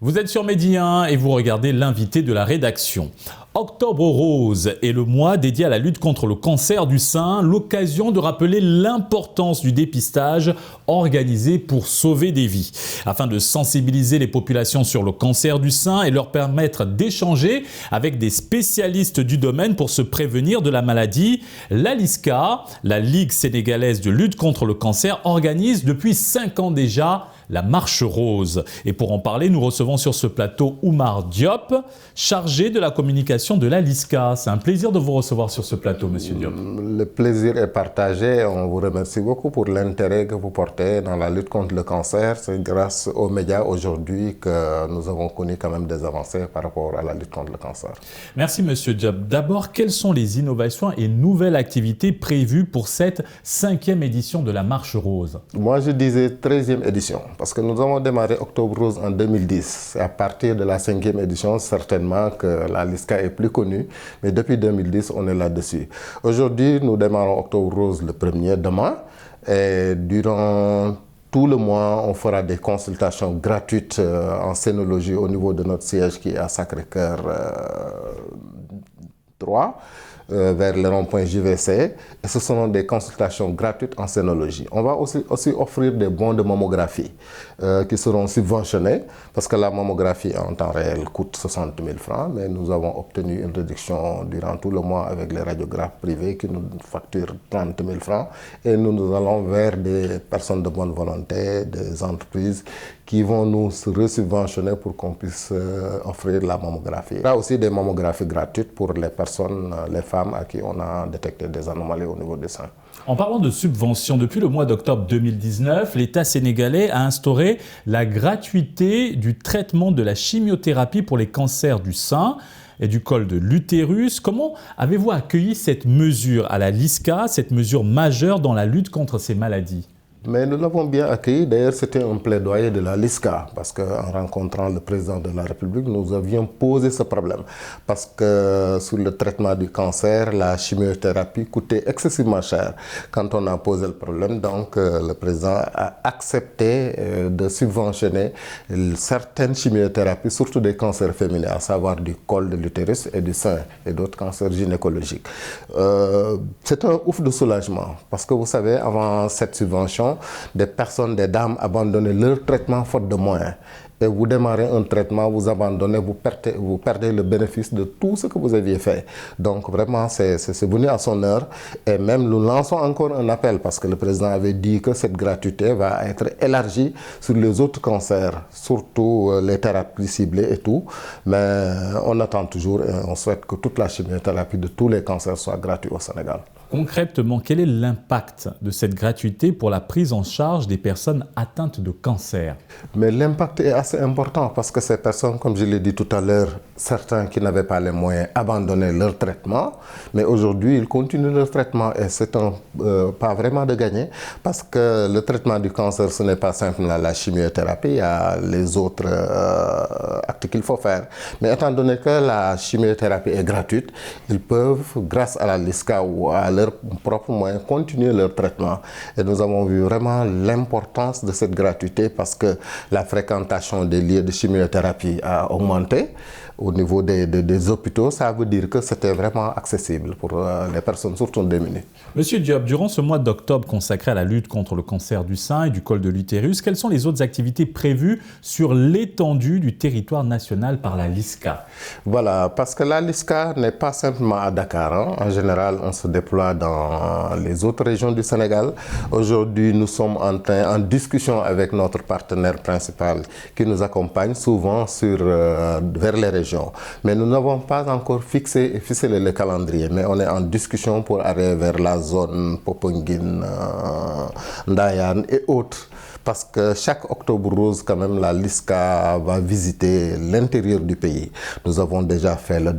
Vous êtes sur Midi 1 et vous regardez l'invité de la rédaction. Octobre rose est le mois dédié à la lutte contre le cancer du sein, l'occasion de rappeler l'importance du dépistage organisé pour sauver des vies. Afin de sensibiliser les populations sur le cancer du sein et leur permettre d'échanger avec des spécialistes du domaine pour se prévenir de la maladie, la LISCA, la Ligue sénégalaise de lutte contre le cancer, organise depuis 5 ans déjà la Marche Rose. Et pour en parler, nous recevons sur ce plateau Oumar Diop, chargé de la communication de la LISCA. C'est un plaisir de vous recevoir sur ce plateau, Monsieur Diop. Le plaisir est partagé. On vous remercie beaucoup pour l'intérêt que vous portez dans la lutte contre le cancer. C'est grâce aux médias aujourd'hui que nous avons connu quand même des avancées par rapport à la lutte contre le cancer. Merci, Monsieur Diop. D'abord, quelles sont les innovations et nouvelles activités prévues pour cette 5e édition de la Marche Rose? Moi, je disais 13e édition. Parce que nous avons démarré Octobre Rose en 2010. À partir de la 5e édition, certainement que la LISCA est plus connue. Mais depuis 2010, on est là-dessus. Aujourd'hui, nous démarrons Octobre Rose le 1er demain. Et durant tout le mois, on fera des consultations gratuites en scénologie au niveau de notre siège qui est à Sacré-Cœur 3. Vers le rond-point JVC, et ce seront des consultations gratuites en scénologie. On va aussi offrir des bons de mammographie qui seront subventionnés parce que la mammographie en temps réel coûte 60 000 francs, mais nous avons obtenu une réduction durant tout le mois avec les radiographes privés qui nous facturent 30 000 francs et nous allons vers des personnes de bonne volonté, des entreprises qui vont nous resubventionner pour qu'on puisse offrir la mammographie. Il y a aussi des mammographies gratuites pour les personnes, les femmes à qui on a détecté des anomalies au niveau des seins. En parlant de subventions, depuis le mois d'octobre 2019, l'État sénégalais a instauré la gratuité du traitement de la chimiothérapie pour les cancers du sein et du col de l'utérus. Comment avez-vous accueilli cette mesure à la LISCA, cette mesure majeure dans la lutte contre ces maladies ? Mais nous l'avons bien accueilli. D'ailleurs, c'était un plaidoyer de la LISCA parce qu'en rencontrant le président de la République, nous avions posé ce problème. Parce que sur le traitement du cancer, la chimiothérapie coûtait excessivement cher. Quand on a posé le problème, donc le président a accepté de subventionner certaines chimiothérapies, surtout des cancers féminins, à savoir du col de l'utérus et du sein et d'autres cancers gynécologiques. C'est un ouf de soulagement parce que vous savez, avant cette subvention, des personnes, des dames abandonnaient leur traitement faute de moyens. Et vous démarrez un traitement, vous abandonnez, vous perdez le bénéfice de tout ce que vous aviez fait. Donc vraiment, c'est venu à son heure. Et même nous lançons encore un appel parce que le président avait dit que cette gratuité va être élargie sur les autres cancers, surtout les thérapies ciblées et tout. Mais on attend toujours et on souhaite que toute la chimiothérapie de tous les cancers soit gratuite au Sénégal. Concrètement, quel est l'impact de cette gratuité pour la prise en charge des personnes atteintes de cancer? Mais l'impact est assez important parce que ces personnes, comme je l'ai dit tout à l'heure, certains qui n'avaient pas les moyens abandonnaient leur traitement, mais aujourd'hui ils continuent leur traitement et c'est pas vraiment de gagner parce que le traitement du cancer, ce n'est pas simplement la chimiothérapie, il y a les autres actes qu'il faut faire. Mais étant donné que la chimiothérapie est gratuite, ils peuvent, grâce à la LISCA ou à leurs propres moyens, continuer leur traitement. Et nous avons vu vraiment l'importance de cette gratuité parce que la fréquentation des lieux de chimiothérapie a augmenté. Au niveau des hôpitaux, ça veut dire que c'était vraiment accessible pour les personnes, surtout démunies. Monsieur Diop, durant ce mois d'octobre consacré à la lutte contre le cancer du sein et du col de l'utérus, quelles sont les autres activités prévues sur l'étendue du territoire national par la LISCA? Voilà, parce que la LISCA n'est pas simplement à Dakar. Hein. En général, on se déploie dans les autres régions du Sénégal. Aujourd'hui, nous sommes en discussion avec notre partenaire principal qui nous accompagne souvent vers les régions. Mais nous n'avons pas encore fixé et ficelé le calendrier, mais on est en discussion pour arriver vers la zone Popenguine, Ndayane et autres. Parce que chaque Octobre Rose, quand même, la LISCA va visiter l'intérieur du pays. Nous avons déjà fait le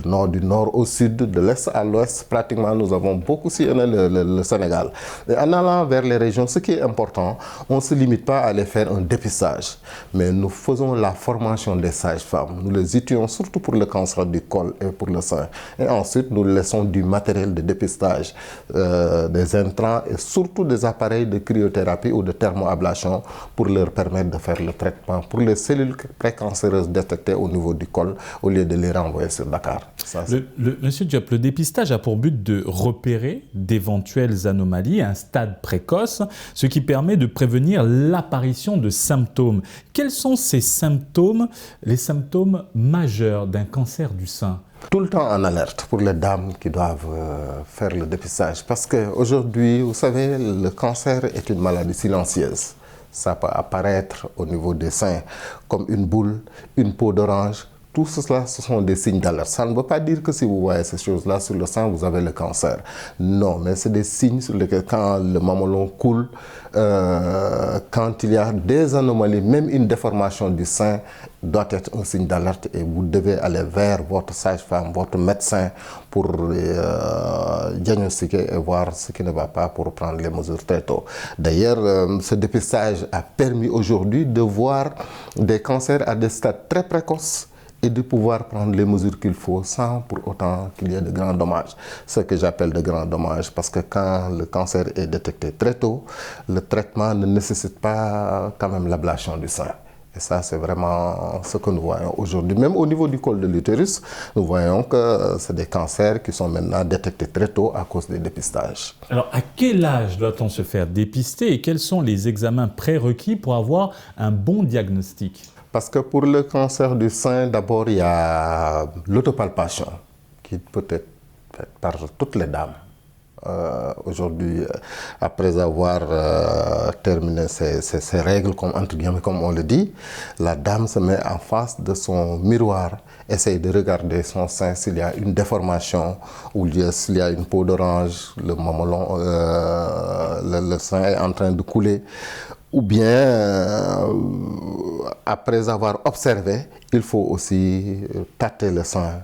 nord du nord au sud, de l'est à l'ouest. Pratiquement, nous avons beaucoup sillonné le Sénégal. Et en allant vers les régions, ce qui est important, on ne se limite pas à aller faire un dépistage. Mais nous faisons la formation des sages-femmes. Nous les étudions surtout pour le cancer du col et pour le sein. Et ensuite, nous laissons du matériel de dépistage, des intrants et surtout des appareils de cryothérapie ou de thermoablation population pour leur permettre de faire le traitement pour les cellules précancéreuses détectées au niveau du col au lieu de les renvoyer sur Dakar. Ça, Monsieur Diop, le dépistage a pour but de repérer d'éventuelles anomalies à un stade précoce, ce qui permet de prévenir l'apparition de symptômes. Quels sont ces symptômes, les symptômes majeurs d'un cancer du sein? Tout le temps en alerte pour les dames qui doivent faire le dépistage. Parce qu'aujourd'hui, vous savez, le cancer est une maladie silencieuse. Ça peut apparaître au niveau des seins comme une boule, une peau d'orange. Tout cela, ce sont des signes d'alerte. Ça ne veut pas dire que si vous voyez ces choses-là sur le sein, vous avez le cancer. Non, mais c'est des signes sur lesquels, quand le mamelon coule, quand il y a des anomalies, même une déformation du sein doit être un signe d'alerte et vous devez aller vers votre sage-femme, votre médecin pour diagnostiquer et voir ce qui ne va pas pour prendre les mesures très tôt. D'ailleurs, ce dépistage a permis aujourd'hui de voir des cancers à des stades très précoces et de pouvoir prendre les mesures qu'il faut sans pour autant qu'il y ait de grands dommages. Ce que j'appelle de grands dommages parce que quand le cancer est détecté très tôt, le traitement ne nécessite pas quand même l'ablation du sein. Et ça, c'est vraiment ce que nous voyons aujourd'hui. Même au niveau du col de l'utérus, nous voyons que c'est des cancers qui sont maintenant détectés très tôt à cause des dépistages. Alors, à quel âge doit-on se faire dépister et quels sont les examens prérequis pour avoir un bon diagnostic? Parce que pour le cancer du sein, d'abord, il y a l'autopalpation qui peut être faite par toutes les dames. Aujourd'hui, après avoir terminé ses règles, entre guillemets, comme on le dit, la dame se met en face de son miroir, essaye de regarder son sein s'il y a une déformation ou s'il y a une peau d'orange, le mamelon, le sein est en train de couler. Ou bien, après avoir observé, il faut aussi tâter le sein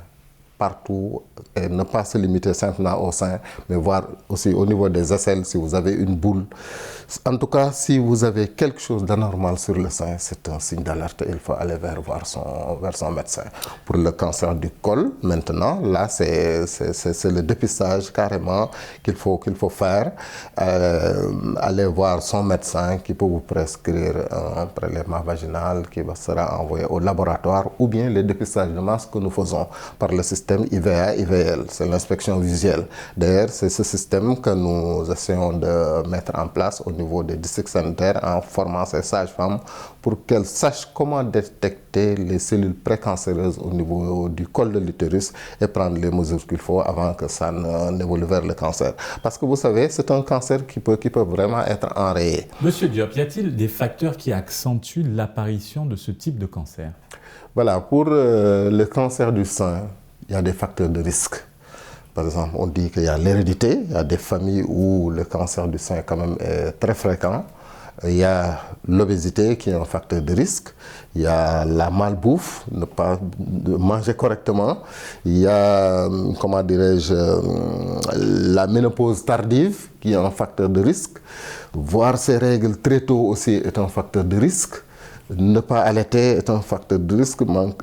partout et ne pas se limiter simplement au sein, mais voir aussi au niveau des aisselles si vous avez une boule. En tout cas, si vous avez quelque chose d'anormal sur le sein, c'est un signe d'alerte et il faut aller vers son médecin. Pour le cancer du col, maintenant, là, c'est le dépistage carrément qu'il faut faire. Aller voir son médecin qui peut vous prescrire un prélèvement vaginal qui sera envoyé au laboratoire ou bien les dépistages de masse que nous faisons par le système IVA-IVL, c'est l'inspection visuelle. D'ailleurs, c'est ce système que nous essayons de mettre en place au niveau des districts sanitaires en formant ces sages-femmes pour qu'elles sachent comment détecter les cellules précancéreuses au niveau du col de l'utérus et prendre les mesures qu'il faut avant que ça n'évolue vers le cancer. Parce que vous savez, c'est un cancer qui peut vraiment être enrayé. Monsieur Diop, y a-t-il des facteurs qui accentuent l'apparition de ce type de cancer? Voilà, pour le cancer du sein, il y a des facteurs de risque. Par exemple, on dit qu'il y a l'hérédité, il y a des familles où le cancer du sein quand même est très fréquent. Il y a l'obésité qui est un facteur de risque. Il y a la malbouffe, ne pas manger correctement. Il y a, comment dirais-je, la ménopause tardive qui est un facteur de risque. Voir ses règles très tôt aussi est un facteur de risque. Ne pas allaiter est un facteur de risque, manque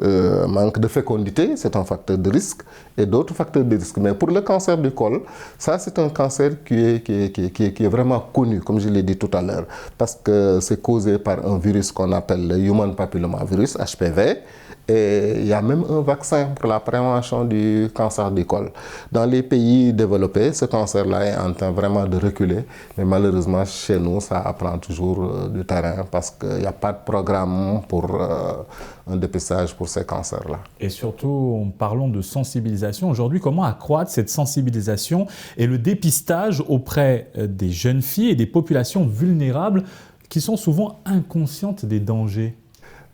de fécondité, c'est un facteur de risque et d'autres facteurs de risque. Mais pour le cancer du col, ça c'est un cancer qui est vraiment connu, comme je l'ai dit tout à l'heure, parce que c'est causé par un virus qu'on appelle le Human Papillomavirus, HPV. Et il y a même un vaccin pour la prévention du cancer du col. Dans les pays développés, ce cancer-là est en train vraiment de reculer. Mais malheureusement, chez nous, ça prend toujours du terrain parce qu'il n'y a pas de programme pour un dépistage pour ces cancers-là. Et surtout, parlons de sensibilisation. Aujourd'hui, comment accroître cette sensibilisation et le dépistage auprès des jeunes filles et des populations vulnérables qui sont souvent inconscientes des dangers?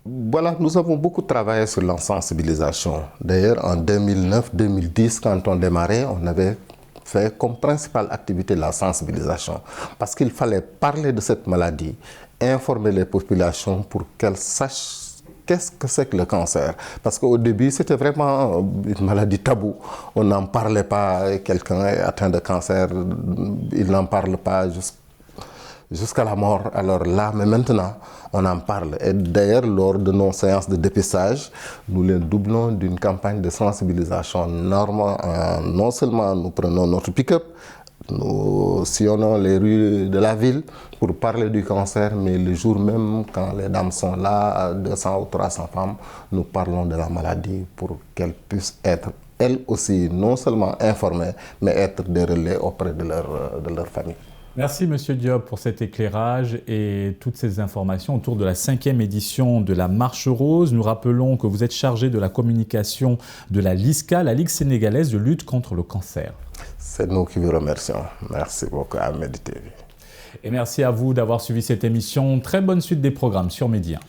Voilà, nous avons beaucoup travaillé sur la sensibilisation. D'ailleurs, en 2009-2010, quand on démarrait, on avait fait comme principale activité la sensibilisation. Parce qu'il fallait parler de cette maladie, informer les populations pour qu'elles sachent qu'est-ce que c'est que le cancer. Parce qu'au début, c'était vraiment une maladie taboue. On n'en parlait pas, quelqu'un est atteint de cancer, il n'en parle pas jusqu'à la mort. Alors là, mais maintenant, on en parle. Et d'ailleurs, lors de nos séances de dépistage, nous les doublons d'une campagne de sensibilisation normale. Non seulement nous prenons notre pick-up, Nous sillonnons les rues de la ville pour parler du cancer, mais le jour même, quand les dames sont là, 200 ou 300 femmes, nous parlons de la maladie pour qu'elles puissent être, elles aussi, non seulement informées, mais être des relais auprès de leur famille. Merci Monsieur Diop pour cet éclairage et toutes ces informations autour de la 5e édition de la Marche Rose. Nous rappelons que vous êtes chargé de la communication de la LISCA, la Ligue sénégalaise de lutte contre le cancer. C'est nous qui vous remercions. Merci beaucoup à Medi TV. Et merci à vous d'avoir suivi cette émission. Très bonne suite des programmes sur Média.